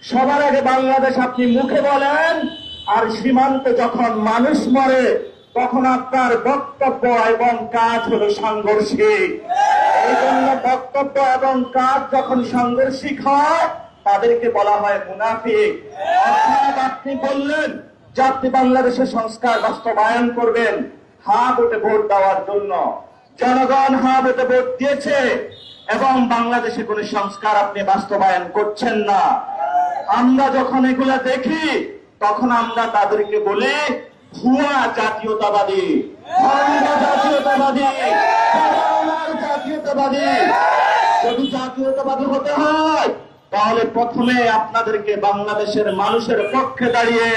সবার আগে বাংলাদেশ আপনি মুখে বলেন, আর সীমান্তে যখন মানুষ মরে তখন আপনার বক্তব্য এবং কাজ হলো সাংঘর্ষিক। এই জন্য বক্তব্য এবং কাজ যখন সাংঘর্ষিক হয় তাদেরকে বলা হয় মুনাফিক। অর্থাৎ আপনি বললেন যে আপনি বাংলাদেশের সংস্কার বাস্তবায়ন করবেন হা ভোটে ভোট দেওয়ার জন্য। জনগণ হা ভোটে ভোট দিয়েছে এবং বাংলাদেশে কোন সংস্কার আপনি বাস্তবায়ন করছেন না। আমরা যখন এগুলা দেখি তখন আমরা তাদেরকে বলি ভুয়া জাতীয়তাবাদী, জাতীয়তাবাদী, জাতীয়তাবাদী। যদি জাতীয়তাবাদী হতে হয় তাহলে প্রথমে আপনাদেরকে বাংলাদেশের মানুষের পক্ষে দাঁড়িয়ে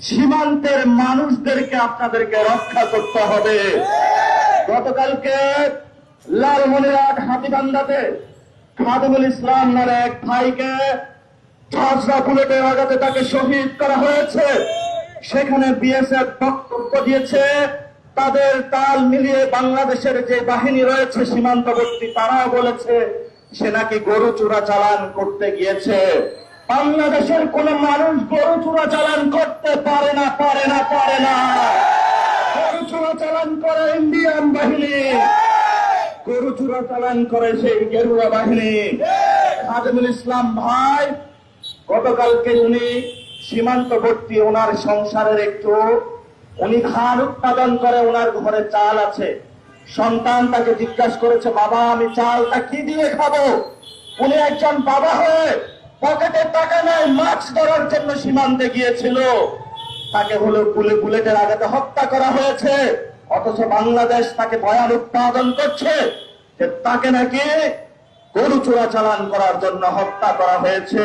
সীমান্তের মানুষদেরকে আপনাদেরকে রক্ষা করতে হবে। গতকালকে লালমনিরহাট হাতীবান্ধাতে খাদিমুল ইসলাম নামে এক ভাইকে ঝাঁঝরা বুলেটের আঘাতে তাকে শহীদ করা হয়েছে। সেখানে বিএসএফ বক্তব্য দিয়েছে, তাদের তাল মিলিয়ে বাংলাদেশের যে বাহিনী রয়েছে সীমান্তবর্তী তারাও বলেছে সে নাকি গরু চোরাচালান করতে গিয়েছে। বাংলাদেশের কোন মানুষ গরু চোরাচালান করতে পারে না, পারে না, পারে না। গরু চোরাচালান করে ইন্ডিয়ান বাহিনী, গরু চোরাচালান করে সেই গেরুয়া বাহিনী। খাদিমুল ইসলাম ভাই গতকালকে উনি সীমান্তবর্তী ওনার সংসারের একটু উনি ধান উৎপাদন করে, ওনার ঘরে চাল আছে। সন্তান তাকে জিজ্ঞাসা করেছে, বাবা আমি চালটা কি দিয়ে খাবো? উনি একজন বাবা হয়ে পকেটে টাকা নেয়, মাছ ধরার জন্য সীমান্তে গিয়েছিল। তাকে হলো বুলেটের আঘাতে হত্যা করা হয়েছে। অথচ বাংলাদেশ তাকে বয়ান উৎপাদন করছে যে তাকে নাকি গরু চোরাচালান করার জন্য হত্যা করা হয়েছে।